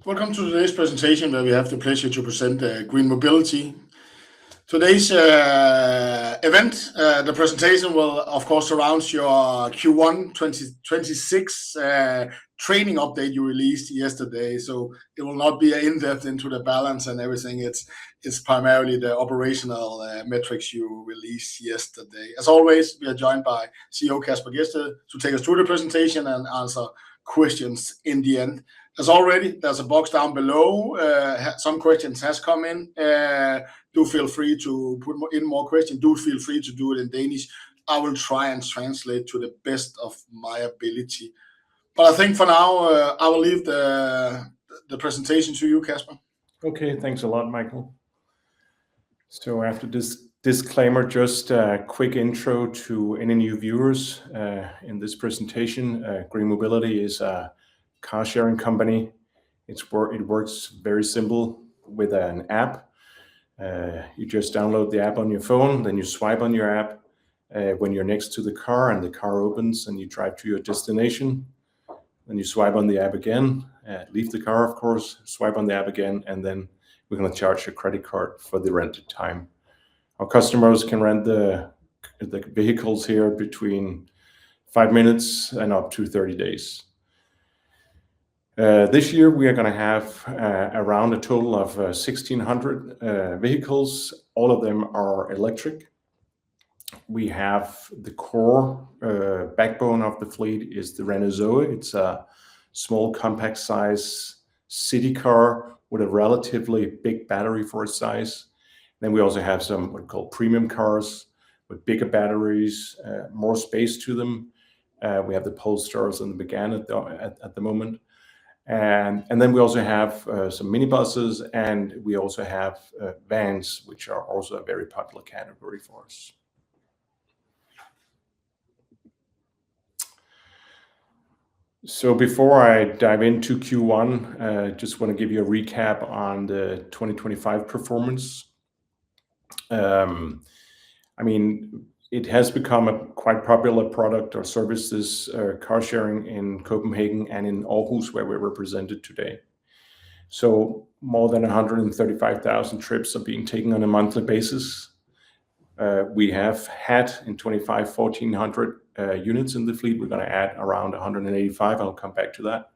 Welcome to today's presentation where we have the pleasure to present GreenMobility. Today's event, the presentation will of course surround your Q1 2026 training update you released yesterday. So it will not be in-depth into the balance and everything. It's primarily the operational metrics you released yesterday. As always, we are joined by CEO Kasper Gjedsted to take us through the presentation and answer questions in the end. As already, there's a box down below. Some questions has come in. Do feel free to put in more questions. Do feel free to do it in Danish. I will try and translate to the best of my ability. But I think for now, I will leave the presentation to you, Kasper. Okay, thanks a lot, Michael. So after this disclaimer, just a quick intro to any new viewers in this presentation. GreenMobility is a car sharing company. It works very simple with an app. You just download the app on your phone, then you swipe on your app when you're next to the car and the car opens and you drive to your destination. Then you swipe on the app again, leave the car, of course, swipe on the app again, and then we're going to charge your credit card for the rented time. Our customers can rent the vehicles here between 5 minutes and up to 30 days. This year we are going to have around a total of 1,600 vehicles. All of them are electric. We have the core backbone of the fleet is the Renault Zoe. It's a small compact size city car with a relatively big battery for its size. Then we also have some what we call premium cars with bigger batteries, more space to them. We have the Polestars and the Megane at the moment. And then we also have some minibuses, and we also have vans, which are also a very popular category for us. So before I dive into Q1, I just want to give you a recap on the 2025 performance. I mean, it has become a quite popular product or services, car sharing in Copenhagen and in Aarhus, where we're represented today. So more than 135,000 trips are being taken on a monthly basis. We have had in 25, 1,400 units in the fleet. We're going to add around 185. I'll come back to that.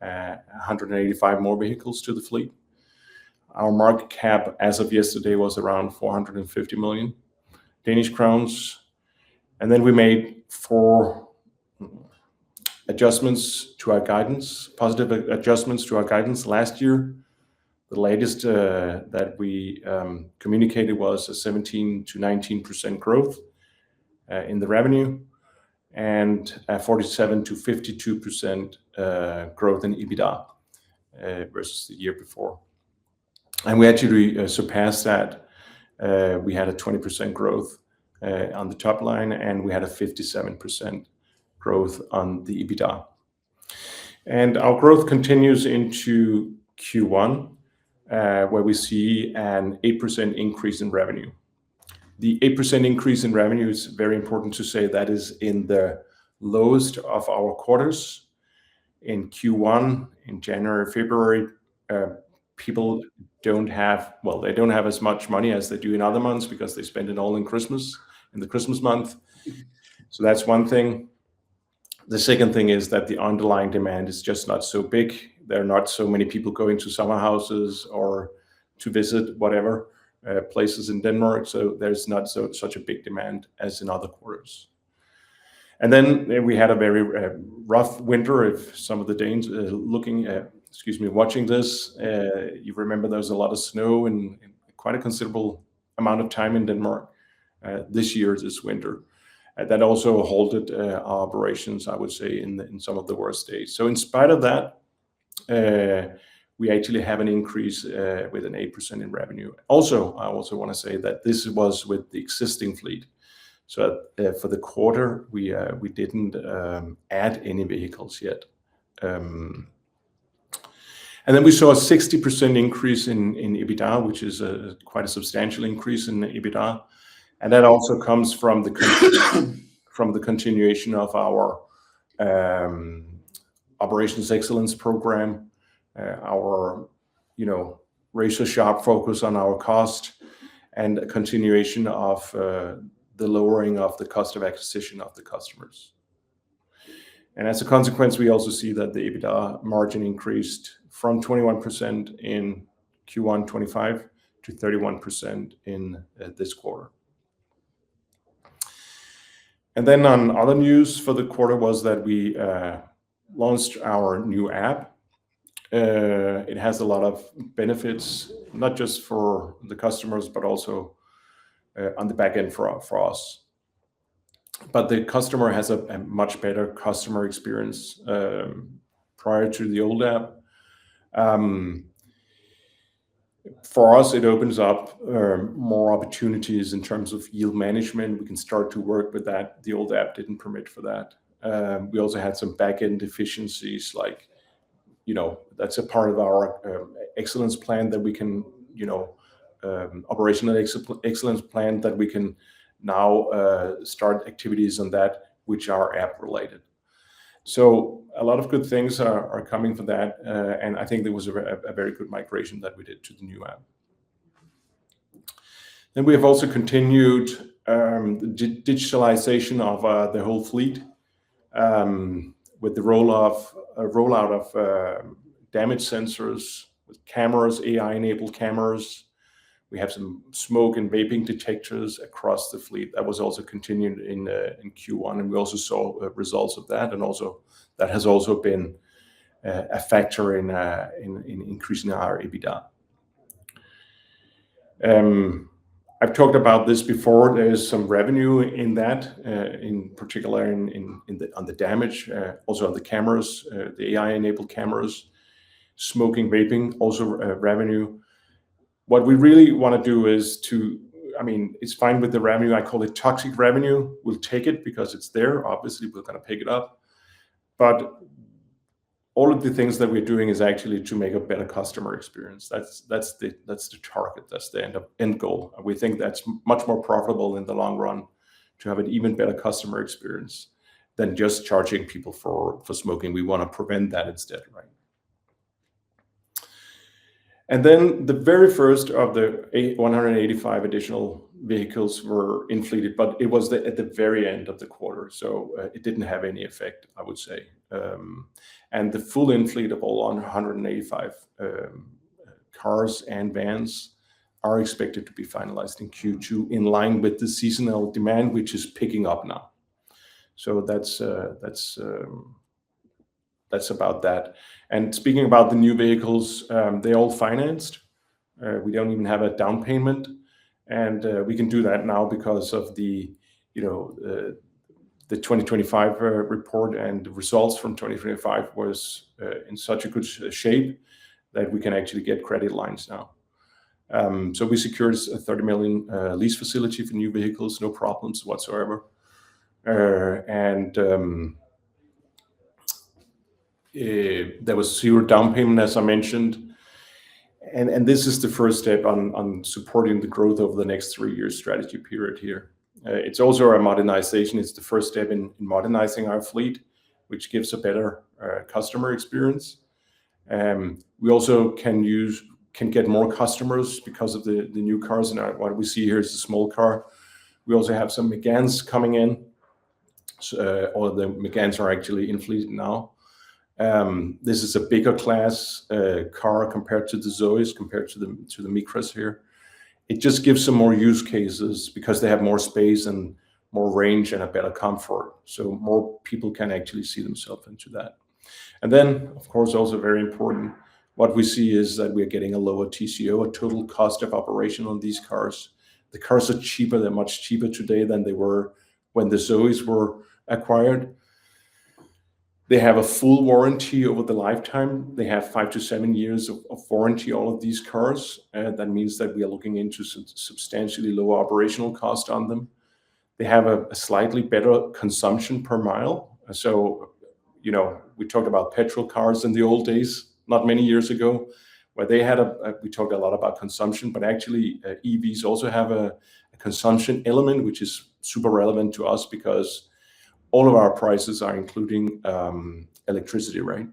185 more vehicles to the fleet. Our market cap as of yesterday was around 450 million Danish crowns. And then we made 4 adjustments to our guidance, positive adjustments to our guidance last year. The latest that we communicated was a 17 to 19% growth in the revenue and a 47 to 52% growth in EBITDA versus the year before. And we actually surpassed that. We had a 20% growth on the top line, and we had a 57% growth on the EBITDA. And our growth continues into Q1, where we see an 8% increase in revenue. The 8% increase in revenue is very important to say that is in the lowest of our quarters. In Q1, in January, February, people don't have as much money as they do in other months because they spend it all in Christmas, in the Christmas month. So that's one thing. The second thing is that the underlying demand is just not so big. There are not so many people going to summer houses or to visit whatever places in Denmark. So there's not such a big demand as in other quarters. And then we had a very rough winter. If some of the Danes watching this, you remember there was a lot of snow and quite a considerable amount of time in Denmark this winter. That also halted our operations, I would say, in some of the worst days. So in spite of that, we actually have an increase with an 8% in revenue. Also, I also want to say that this was with the existing fleet. So for the quarter, we didn't add any vehicles yet. And then we saw a 60% increase in EBITDA, which is quite a substantial increase in EBITDA. And that also comes from the continuation of our operations excellence program. our razor sharp focus on our cost, and a continuation of the lowering of the cost of acquisition of the customers. And as a consequence, we also see that the EBITDA margin increased from 21% in Q1 25 to 31% in this quarter. And then on other news for the quarter was that we launched our new app. It has a lot of benefits, not just for the customers, but also on the back end for us. But the customer has a much better customer experience prior to the old app. For us, it opens up more opportunities in terms of yield management. We can start to work with that. The old app didn't permit for that. We also had some back-end efficiencies, like, that's a part of our excellence plan that we can, operational excellence plan that we can now start activities on that, which are app related. So a lot of good things are coming from that. And I think there was a very good migration that we did to the new app. Then we have also continued the digitalization of the whole fleet with the rollout of damage sensors with cameras, AI-enabled cameras. We have some smoke and vaping detectors across the fleet. That was also continued in Q1, and we also saw results of that, and also that has also been a factor in increasing our EBITDA. I've talked about this before. There is some revenue in that, in particular on the damage, also on the cameras, the AI-enabled cameras, smoking, vaping, also revenue. What we really want to do is it's fine with the revenue. I call it toxic revenue. We'll take it because it's there. Obviously, we're going to pick it up. But all of the things that we're doing is actually to make a better customer experience. That's the target. That's the end goal. We think that's much more profitable in the long run to have an even better customer experience than just charging people for smoking. We want to prevent that instead, right? And then the very first of the 185 additional vehicles were inflated, but it was at the very end of the quarter, so it didn't have any effect, I would say. And the full inflate of all 185 cars and vans are expected to be finalized in Q2 in line with the seasonal demand, which is picking up now. So that's about that. And speaking about the new vehicles, they're all financed. We don't even have a down payment, and we can do that now because of the 2025 report, and the results from 2025 was in such a good shape that we can actually get credit lines now. So we secured a 30 million lease facility for new vehicles, no problems whatsoever. There was zero down payment, as I mentioned. And this is the first step on supporting the growth over the next 3 years strategy period here. It's also a modernization. It's the first step in modernizing our fleet, which gives a better customer experience. We also can get more customers because of the new cars. And what we see here is a small car. We also have some Méganes coming in. All of the Méganes are actually inflated now. This is a bigger class car compared to the Zoes, compared to the Micras here. It just gives some more use cases because they have more space and more range and a better comfort. So more people can actually see themselves into that. And then, of course, also very important, what we see is that we're getting a lower TCO, a total cost of operation on these cars. The cars are cheaper. They're much cheaper today than they were when the Zoes were acquired. They have a full warranty over the lifetime. They have 5 to 7 years of warranty, all of these cars. That means that we are looking into substantially lower operational cost on them. They have a slightly better consumption per mile. So, we talked about petrol cars in the old days, not many years ago, where they had we talked a lot about consumption, but actually EVs also have a consumption element, which is super relevant to us because all of our prices are including electricity, right?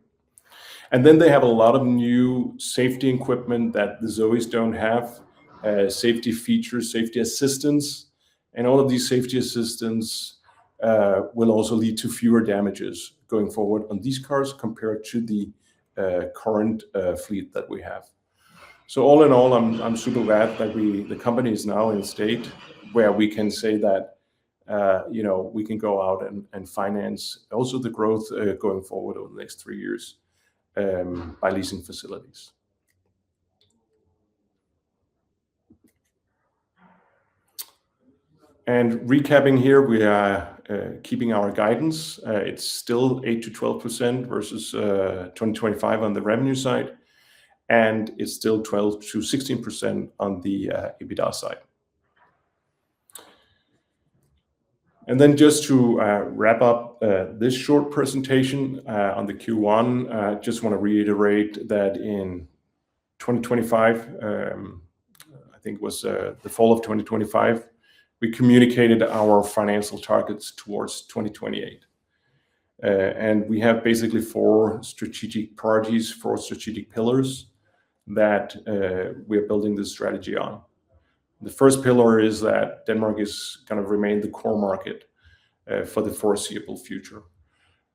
And then they have a lot of new safety equipment that the Zoes don't have, safety features, safety assistance, and all of these safety assistance will also lead to fewer damages going forward on these cars compared to the current fleet that we have. So all in all, I'm super glad that the company is now in a state where we can say that we can go out and finance also the growth going forward over the next 3 years by leasing facilities. And recapping here, we are keeping our guidance. It's still 8 to 12% versus 2025 on the revenue side, and it's still 12 to 16% on the EBITDA side. And then just to wrap up this short presentation on the Q1, I just want to reiterate that in 2025, I think it was the fall of 2025, we communicated our financial targets towards 2028. And we have basically 4 strategic priorities, 4 strategic pillars that we're building this strategy on. The first pillar is that Denmark is going to remain the core market for the foreseeable future.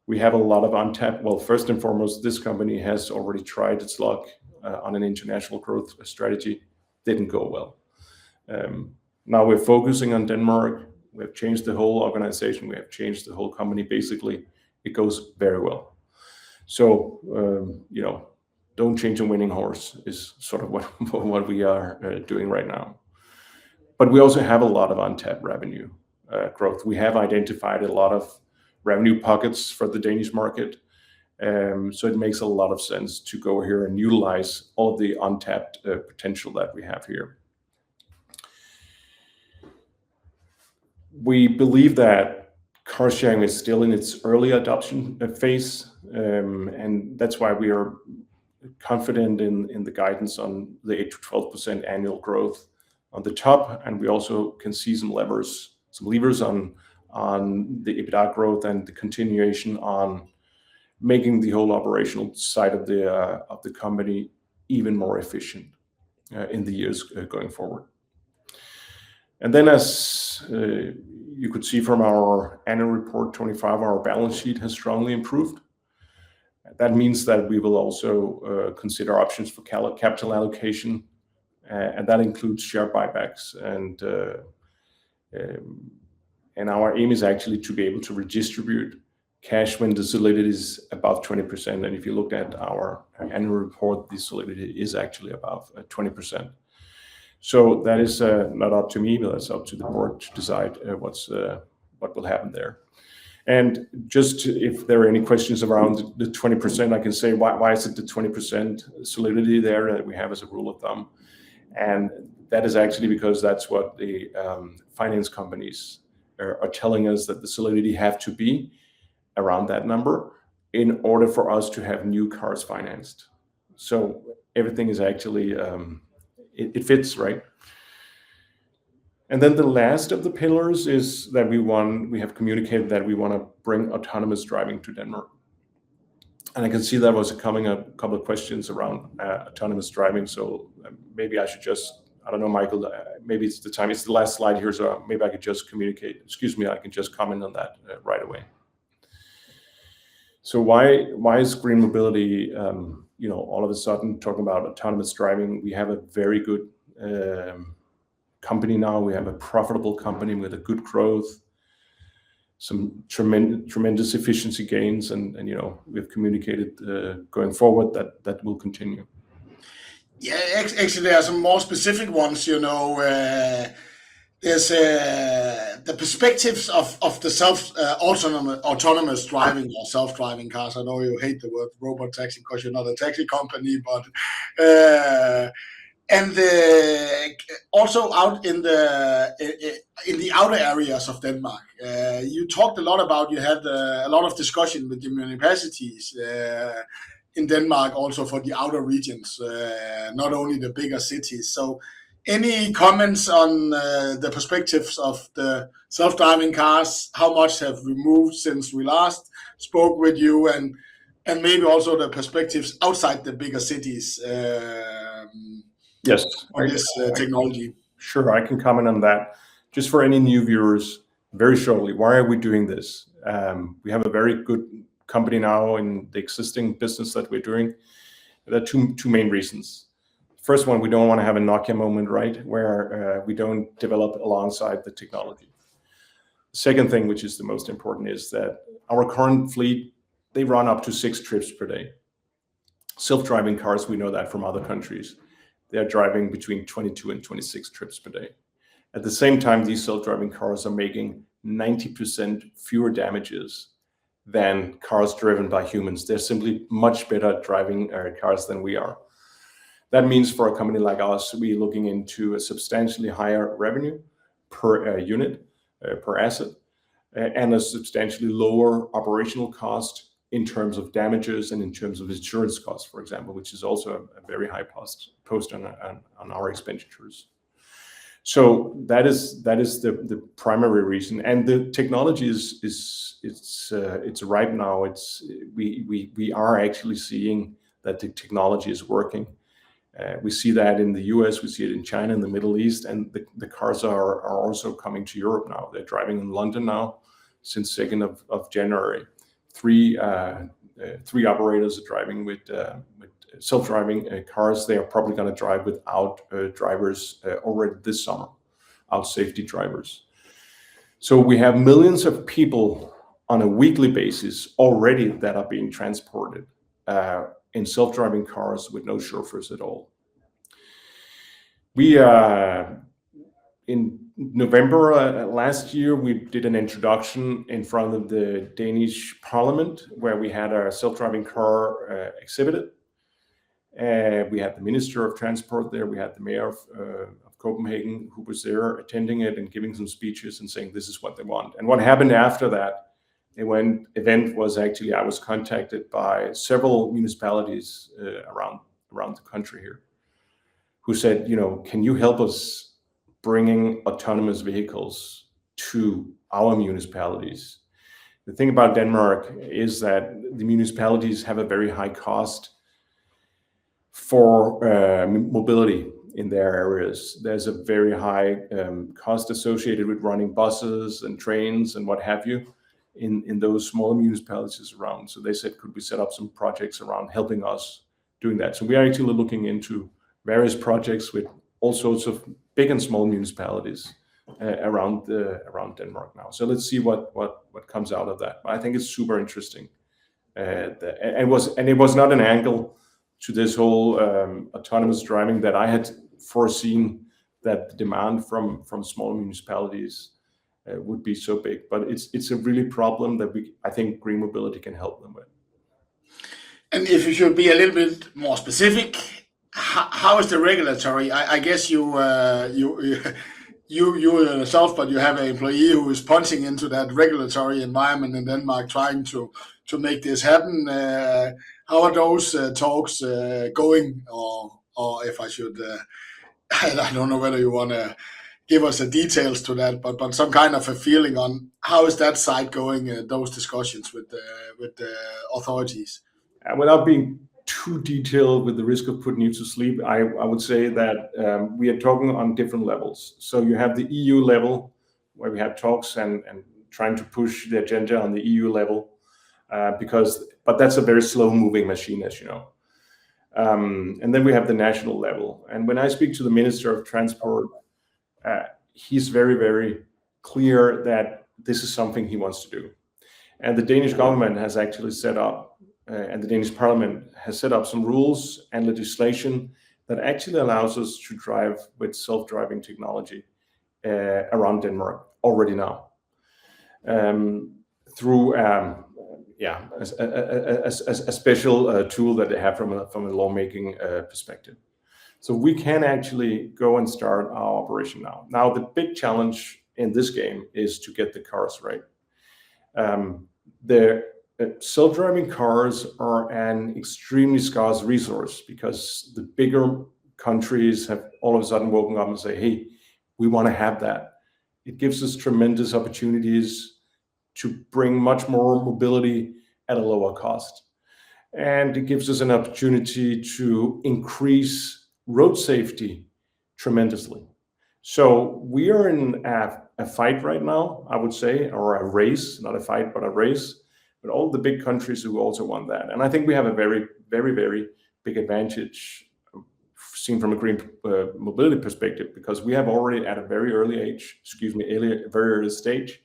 We have a lot of untapped. Well, first and foremost, this company has already tried its luck on an international growth strategy. Didn't go well. Now we're focusing on Denmark. We have changed the whole organization. We have changed the whole company. Basically, it goes very well. So, don't change a winning horse is sort of what we are doing right now. But we also have a lot of untapped revenue growth. We have identified a lot of revenue pockets for the Danish market. So it makes a lot of sense to go here and utilize all of the untapped potential that we have here. We believe that car sharing is still in its early adoption phase, and that's why we are confident in the guidance on the 8 to 12% annual growth on the top, and we also can see some levers on the EBITDA growth and the continuation on making the whole operational side of the company even more efficient in the years going forward. And then, as you could see from our annual report 25, our balance sheet has strongly improved. That means that we will also consider options for capital allocation, and that includes share buybacks. And our aim is actually to be able to redistribute cash when the solidity is above 20%. And if you look at our annual report, the solidity is actually above 20%. So that is not up to me, but that's up to the board to decide what will happen there. And just if there are any questions around the 20%, I can say why is it the 20% solidity there that we have as a rule of thumb? And that is actually because that's what the finance companies are telling us, that the solidity have to be around that number in order for us to have new cars financed. So everything is actually, it fits, right? And then the last of the pillars is that we have communicated that we want to bring autonomous driving to Denmark. And I can see there was coming a couple of questions around autonomous driving. So maybe I should just, I don't know, Michael, maybe it's the last slide here. So maybe I could just I can just comment on that right away. So why is GreenMobility, all of a sudden talking about autonomous driving? We have a very good company now. We have a profitable company with a good growth, some tremendous efficiency gains, and we have communicated going forward that will continue. Yeah, actually, there are some more specific ones. There's the perspectives of the autonomous driving or self-driving cars. I know you hate the word robot taxi because you're not a taxi company, but also out in the outer areas of Denmark. You talked a lot about, you had a lot of discussion with the municipalities in Denmark, also for the outer regions, not only the bigger cities. So any comments on the perspectives of the self-driving cars? How much have we moved since we last spoke with you? And And maybe also the perspectives outside the bigger cities Yes, on this technology. Sure, I can comment on that. Just for any new viewers, very shortly, why are we doing this? We have a very good company now in the existing business that we're doing. There are two main reasons. First one, we don't want to have a Nokia moment, right, where we don't develop alongside the technology. Second thing, which is the most important, is that our current fleet, they run up to 6 trips per day. Self-driving cars, we know that from other countries. They're driving between 22 and 26 trips per day. At the same time, these self-driving cars are making 90% fewer damages than cars driven by humans. They're simply much better at driving cars than we are. That means for a company like us, we're looking into a substantially higher revenue per unit, per asset, and a substantially lower operational cost in terms of damages and in terms of insurance costs, for example, which is also a very high post on our expenditures. So that is the primary reason, and the technology it's right now. We are actually seeing that the technology is working. We see that in the US, we see it in China, in the Middle East, and the cars are also coming to Europe now. They're driving in London now since 2nd of January. Three operators are driving with self-driving cars. They are probably going to drive without drivers already this summer, out safety drivers. So we have millions of people on a weekly basis already that are being transported in self-driving cars with no chauffeurs at all. We in November last year, we did an introduction in front of the Danish Parliament where we had our self-driving car exhibited. We had the Minister of Transport there. We had the Mayor of Copenhagen who was there attending it and giving some speeches and saying this is what they want. And what happened after that event was actually I was contacted by several municipalities around the country here who said, can you help us bringing autonomous vehicles to our municipalities? The thing about Denmark is that the municipalities have a very high cost for mobility in their areas. There's a very high cost associated with running buses and trains and what have you in those smaller municipalities around. So they said, could we set up some projects around helping us doing that? So we are actually looking into various projects with all sorts of big and small municipalities around Denmark now. So let's see what comes out of that. I think it's super interesting. It was not an angle to this whole autonomous driving that I had foreseen that the demand from small municipalities would be so big. But it's a really problem that I think GreenMobility can help them with. And if you should be a little bit more specific, how is the regulatory? I guess you yourself, but you have an employee who is punching into that regulatory environment in Denmark, trying to make this happen. How are those talks going? Or if I should, I don't know whether you want to give us the details to that, but some kind of a feeling on how is that side going? Those discussions with the authorities. Without being too detailed with the risk of putting you to sleep, I would say that we are talking on different levels. So you have the EU level where we have talks and trying to push the agenda on the EU level but that's a very slow moving machine, as you know. And then we have the national level. And when I speak to the Minister of Transport, he's very, very clear that this is something he wants to do. And the Danish government has actually set up and the Danish Parliament has set up some rules and legislation that actually allows us to drive with self-driving technology around Denmark already now through a special tool that they have from a lawmaking perspective. So we can actually go and start our operation now. Now, the big challenge in this game is to get the cars right. Self-driving cars are an extremely scarce resource because the bigger countries have all of a sudden woken up and say, hey, we want to have that. It gives us tremendous opportunities to bring much more mobility at a lower cost. and it gives us an opportunity to increase road safety tremendously. So we are in a fight right now, I would say, or a race, not a fight, but a race, with all the big countries who also want that. And I think we have a very, very, very big advantage seen from a green mobility perspective, because we have already at a very early stage,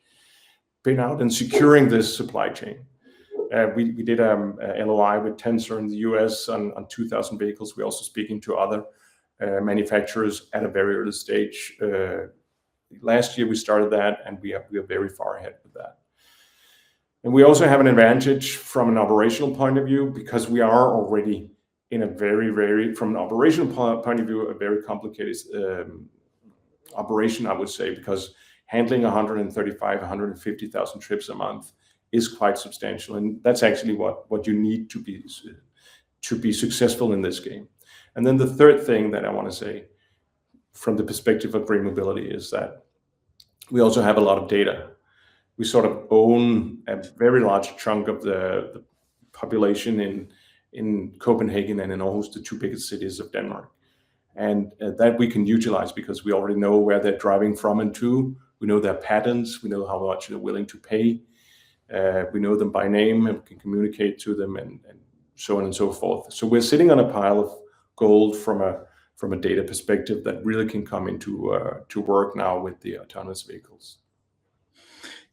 been out and securing this supply chain. We did a LOI with Tensor in the US on 2,000 vehicles. We're also speaking to other manufacturers at a very early stage. Last year we started that, and we are very far ahead with that. And we also have an advantage from an operational point of view, because we are already in a very, from an operational point of view, a very complicated operation, I would say, because handling 135, 150,000 trips a month is quite substantial, and that's actually what you need to be successful in this game. And then the third thing that I want to say from the perspective of green mobility is that we also have a lot of data. We sort of own a very large chunk of the population in Copenhagen and in Aarhus, the two biggest cities of Denmark. And that we can utilize because we already know where they're driving from and to. We know their patterns. We know how much they're willing to pay. We know them by name and can communicate to them and so on and so forth. So we're sitting on a pile of gold from a data perspective that really can come into to work now with the autonomous vehicles.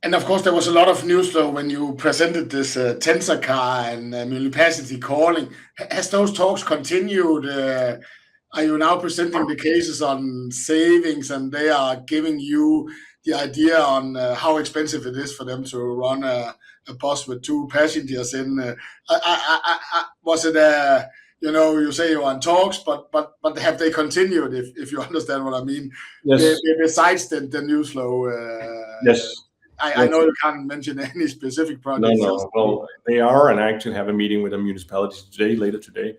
And of course, there was a lot of news flow when you presented this Tensor car and municipality calling. Has those talks continued? Are you now presenting the cases on savings, and they are giving you the idea on how expensive it is for them to run a bus with 2 passengers in? Was it you say you're on talks, but have they continued? If you understand what I mean? Yes. Besides the news flow. Yes. I know you can't mention any specific projects. No. Well, they are, and I actually have a meeting with the municipality later today,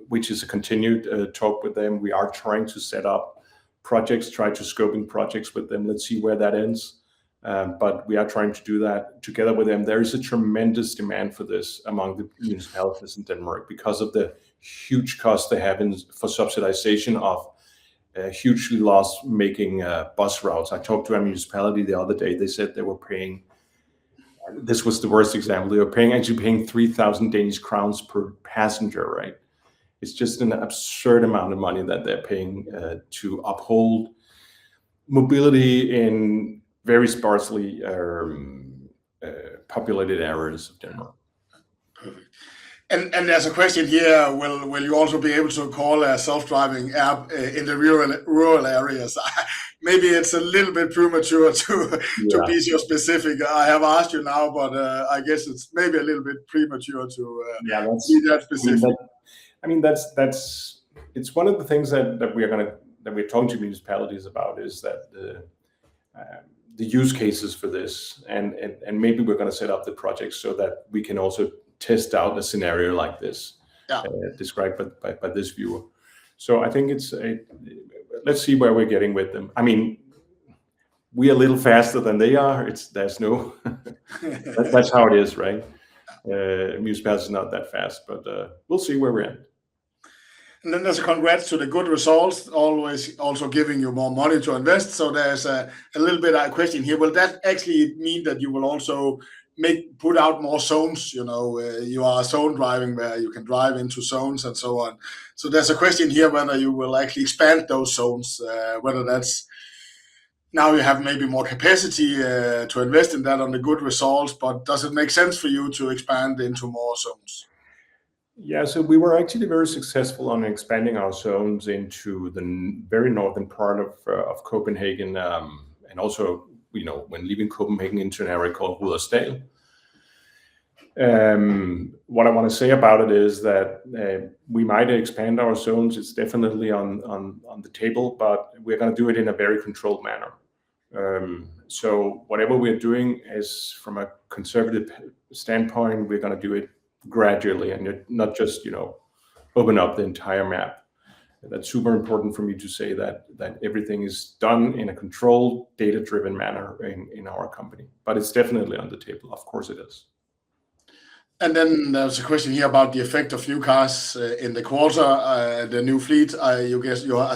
which is a continued talk with them. We are trying to set up projects, try to scoping projects with them. Let's see where that ends. But we are trying to do that together with them. There is a tremendous demand for this among the municipalities in Denmark because of the huge cost they have for subsidization of hugely loss-making bus routes. I talked to a municipality the other day. They said they were paying, this was the worst example, they were actually paying 3,000 Danish crowns per passenger, right? It's just an absurd amount of money that they're paying to uphold mobility in very sparsely populated areas of Denmark. Perfect. And there's a question here, will you also be able to call a self-driving app in the rural areas? Maybe it's a little bit premature to be so specific. I have asked you now, but I guess it's maybe a little bit premature to be that specific. It's one of the things that we're talking to municipalities about, is that the use cases for this, and maybe we're going to set up the projects so that we can also test out a scenario like this, described by this viewer. So I think let's see where we're getting with them. I mean, we are a little faster than they are. That's how it is, right? Municipality is not that fast, but we'll see where we're at. And then there's a congrats to the good results, always also giving you more money to invest. So there's a little bit of a question here. Will that actually mean that you will also put out more zones? You are zone driving where you can drive into zones and so on. So there's a question here whether you will actually expand those zones, whether that's now you have maybe more capacity to invest in that on the good results, but does it make sense for you to expand into more zones? Yeah, so we were actually very successful on expanding our zones into the very northern part of Copenhagen, and also, when leaving Copenhagen into an area called Rudersdal. What I want to say about it is that we might expand our zones. It's definitely on the table, but we're going to do it in a very controlled manner. So whatever we're doing is, from a conservative standpoint, we're going to do it gradually and not just open up the entire map. That's super important for me to say that everything is done in a controlled, data-driven manner in our company. But it's definitely on the table. Of course it is. And then there's a question here about the effect of new cars in the quarter, the new fleet. I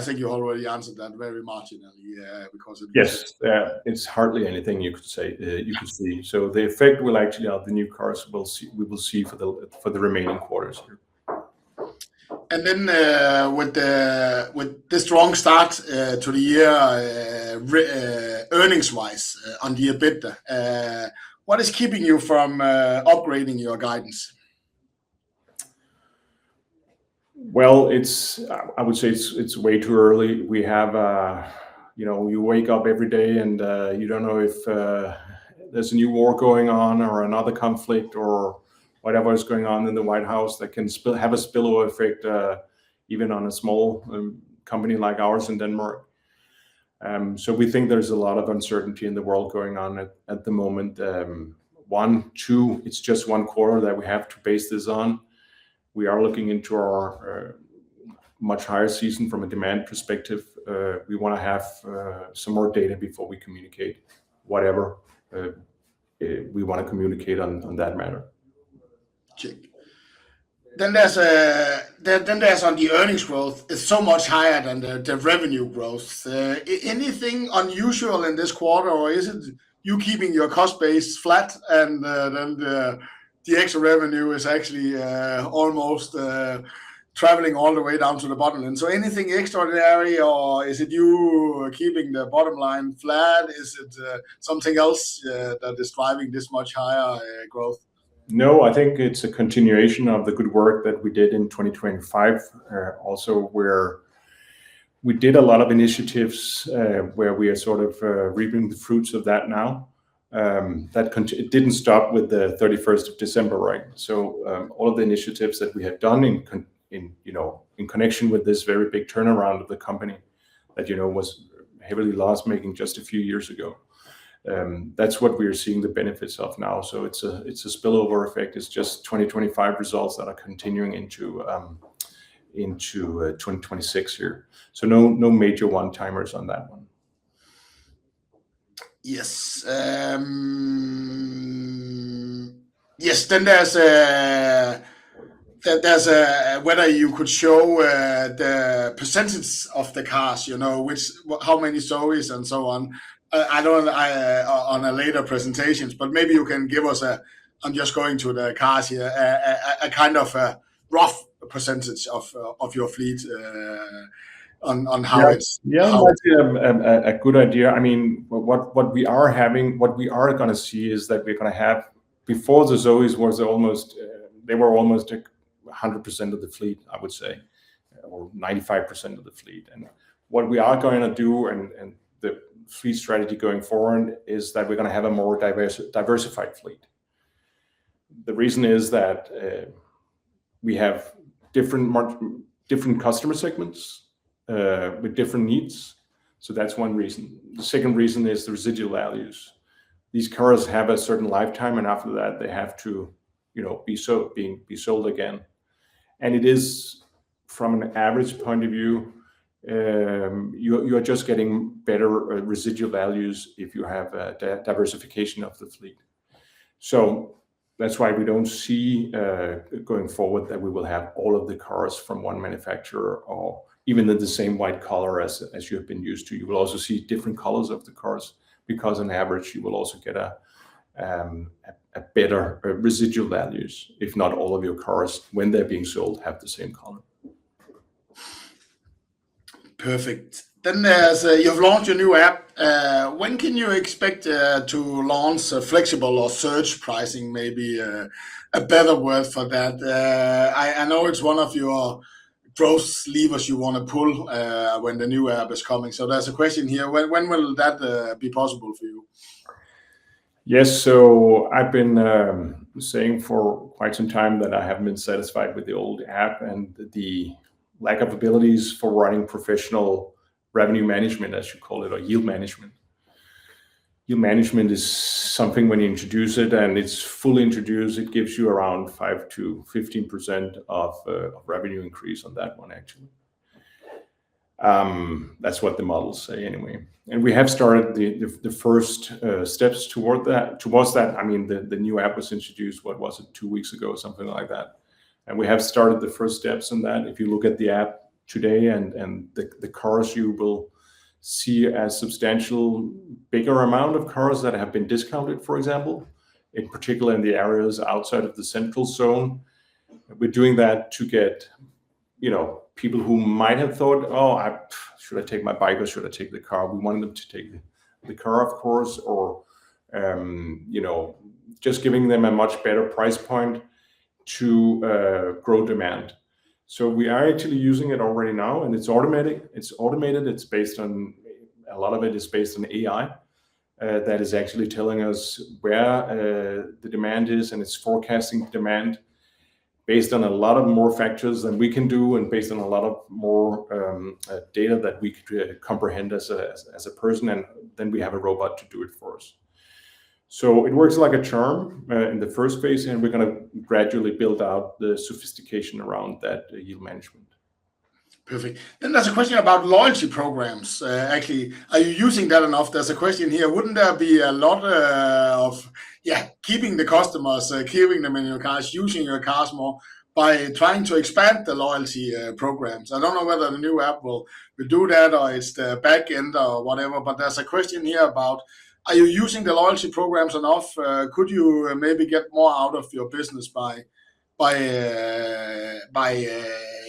think you already answered that very marginally because it was. Yes, it's hardly anything you could say. You could see. So the effect will actually of the new cars we will see for the remaining quarters here. And then with the strong start to the year, earnings-wise on the EBITDA, what is keeping you from upgrading your guidance? Well, I would say it's way too early. We have, you wake up every day and you don't know if there's a new war going on or another conflict or whatever is going on in the White House that can have a spillover effect even on a small company like ours in Denmark. So we think there's a lot of uncertainty in the world going on at the moment. It's just one quarter that we have to base this on. We are looking into our much higher season from a demand perspective. We want to have some more data before we communicate whatever we want to communicate on that matter. Check. Then there's on the earnings growth. It's so much higher than the revenue growth. Anything unusual in this quarter, or is it you keeping your cost base flat and then the extra revenue is actually almost traveling all the way down to the bottom line? So anything extraordinary, or is it you keeping the bottom line flat? Is it something else that is driving this much higher growth? No, I think it's a continuation of the good work that we did in 2025. Also, where we did a lot of initiatives where we are sort of reaping the fruits of that now. It didn't stop with the 31st of December, right? So all of the initiatives that we had done in connection with this very big turnaround of the company that was heavily loss-making just a few years ago. That's what we are seeing the benefits of now. So it's a spillover effect. It's just 2025 results that are continuing into 2026 here. So no major one-timers on that one. Yes. Yes. Then there's whether you could show the percentage of the cars, how many Zoes and so on. I don't on a later presentations, but maybe you can give us I'm just going to the cars here, a kind of a rough percentage of your fleet on how it's. Yeah, that's a good idea. I mean, what we are going to see is that we're going to have, before the Zoes was almost, they were almost 100% of the fleet, I would say, or 95% of the fleet. And what we are going to do, and the fleet strategy going forward, is that we're going to have a more diversified fleet. The reason is that we have different customer segments with different needs. So that's one reason. The second reason is the residual values. These cars have a certain lifetime, and after that they have to, be sold again. And it is, from an average point of view, you are just getting better residual values if you have a diversification of the fleet. So that's why we don't see going forward that we will have all of the cars from one manufacturer, or even in the same white color as you have been used to. You will also see different colors of the cars, because on average you will also get a better residual values if not all of your cars, when they're being sold, have the same color. Perfect. Then you've launched a new app. When can you expect to launch flexible or surge pricing? Maybe a better word for that. I know it's one of your growth levers you want to pull when the new app is coming. So there's a question here. When will that be possible for you? Yes, so I've been saying for quite some time that I haven't been satisfied with the old app and the lack of abilities for running professional revenue management, as you call it, or yield management. Yield management is something, when you introduce it and it's fully introduced, it gives you around 5 to 15% of revenue increase on that one, actually. That's what the models say anyway. And we have started the first steps towards that. I mean, the new app was introduced, what was it, 2 weeks ago, something like that. And we have started the first steps in that. If you look at the app today and the cars, you will see a substantial bigger amount of cars that have been discounted, for example, in particular in the areas outside of the central zone. We're doing that to get, people who might have thought, oh, should I take my bike or should I take the car? We want them to take the car, of course, or, just giving them a much better price point to grow demand. So we are actually using it already now, and it's automated. It's based on, a lot of it is based on AI that is actually telling us where the demand is, and it's forecasting demand based on a lot of more factors than we can do, and based on a lot of more data that we could comprehend as a person, and then we have a robot to do it for us. So it works like a charm in the first phase, and we're going to gradually build out the sophistication around that yield management. Perfect. Then there's a question about loyalty programs. Actually, are you using that enough? There's a question here. Wouldn't there be a lot of keeping the customers, keeping them in your cars, using your cars more by trying to expand the loyalty programs? I don't know whether the new app will do that, or it's the back end or whatever, but there's a question here about, are you using the loyalty programs enough? Could you maybe get more out of your business by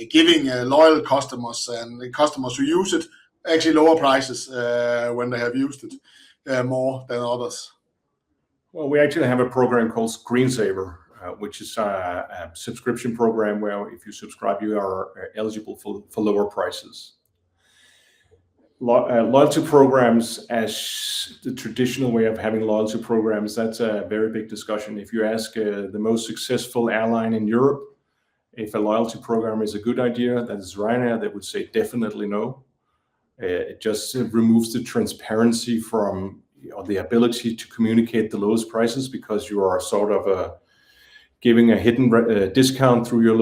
giving loyal customers and the customers who use it actually lower prices when they have used it more than others? Well, we actually have a program called Screensaver, which is a subscription program where if you subscribe, you are eligible for lower prices. Loyalty programs, as the traditional way of having loyalty programs, that's a very big discussion. If you ask the most successful airline in Europe if a loyalty program is a good idea, that is Ryanair, they would say definitely no. It just removes the transparency from the ability to communicate the lowest prices, because you are sort of giving a hidden discount through your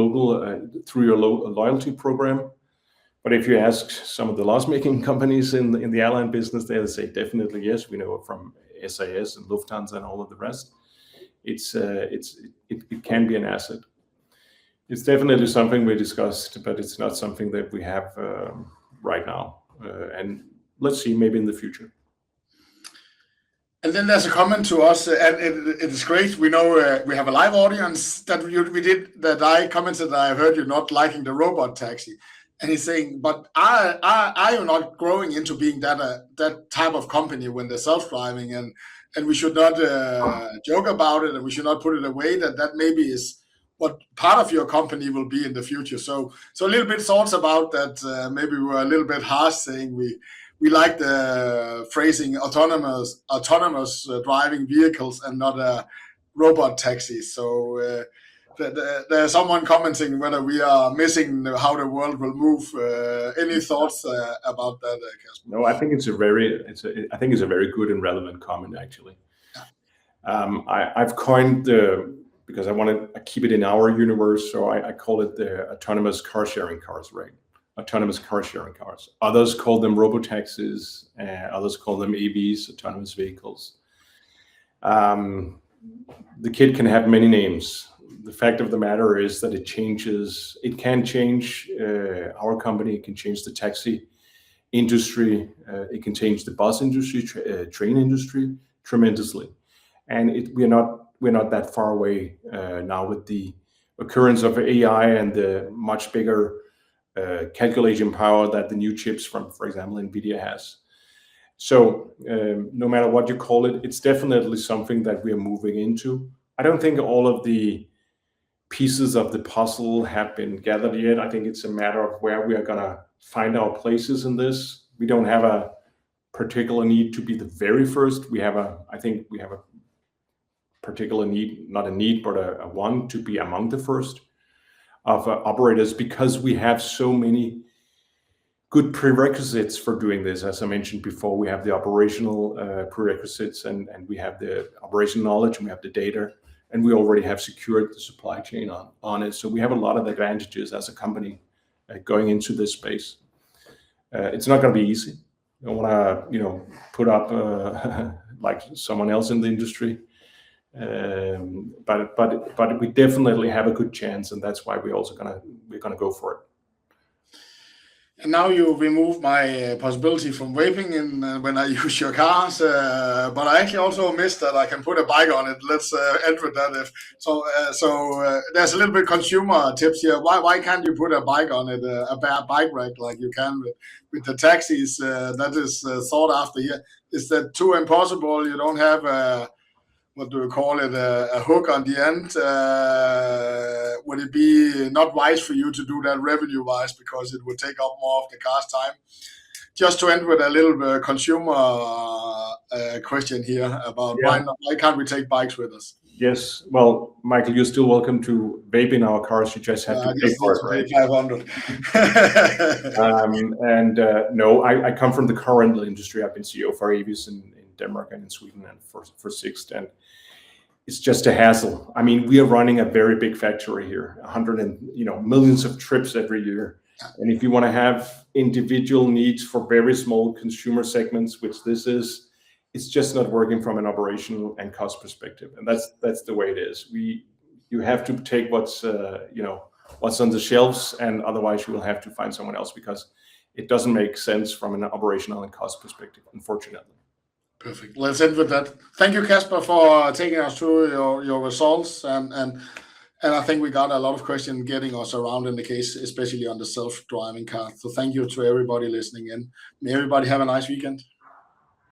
loyalty program. But if you ask some of the loss-making companies in the airline business, they'll say definitely yes. We know it from SAS and Lufthansa and all of the rest. It can be an asset. It's definitely something we discussed, but it's not something that we have right now. And let's see, maybe in the future. And then there's a comment to us, and it is great. We know we have a live audience that I commented that I heard you not liking the robot taxi. And he's saying, but are you not growing into being that type of company when they're self-driving, and we should not joke about it, and we should not put it away, that maybe is what part of your company will be in the future. So a little bit thoughts about that. Maybe we were a little bit harsh saying we like the phrasing autonomous driving vehicles and not robot taxis. So there's someone commenting whether we are missing how the world will move. Any thoughts about that, Kasper? No, I think it's a very good and relevant comment, actually. Yeah. I've coined because I want to keep it in our universe, so I call it the autonomous car sharing cars, right? Autonomous car sharing cars. Others call them robotaxis. Others call them AVs, autonomous vehicles. The kid can have many names. The fact of the matter is that it can change our company. It can change the taxi industry. It can change the bus industry, train industry tremendously. And we're not that far away now with the occurrence of AI and the much bigger calculation power that the new chips from, for example, NVIDIA has. So no matter what you call it, it's definitely something that we are moving into. I don't think all of the pieces of the puzzle have been gathered yet. I think it's a matter of where we are going to find our places in this. We don't have a particular need to be the very first. I think we have a particular need, not a need, but a want to be among the first of operators, because we have so many good prerequisites for doing this. As I mentioned before, we have the operational prerequisites, and we have the operational knowledge, and we have the data, and we already have secured the supply chain on it. So we have a lot of advantages as a company going into this space. It's not going to be easy. I don't want to, put up like someone else in the industry. But we definitely have a good chance, and that's why we're gonna go for it. And now you remove my possibility from vaping in when I use your cars, but I actually also missed that I can put a bike on it. Let's end with that. There's a little bit consumer tips here. Why can't you put a bike on it, a bike rack like you can with the taxis? That is sought after here. Is that too impossible? You don't have what do we call it, a hook on the end? Would it be not wise for you to do that revenue-wise because it would take up more of the car's time? Just to end with a little consumer question here about why can't we take bikes with us? Yes. Well, Michael, you're still welcome to vape in our cars. You just have to pay for it, right? 500. No, I come from the car rental industry. I've been CEO for Avis in Denmark and in Sweden and for Sixt, and it's just a hassle. I mean, we are running a very big factory here, millions of trips every year. And if you want to have individual needs for very small consumer segments, which this is, it's just not working from an operational and cost perspective. And that's the way it is. You have to take what's on the shelves, and otherwise you will have to find someone else because it doesn't make sense from an operational and cost perspective, unfortunately. Perfect. Let's end with that. Thank you, Kasper, for taking us through your results, and I think we got a lot of questions getting us around in the case, especially on the self-driving car. So thank you to everybody listening in. May everybody have a nice weekend.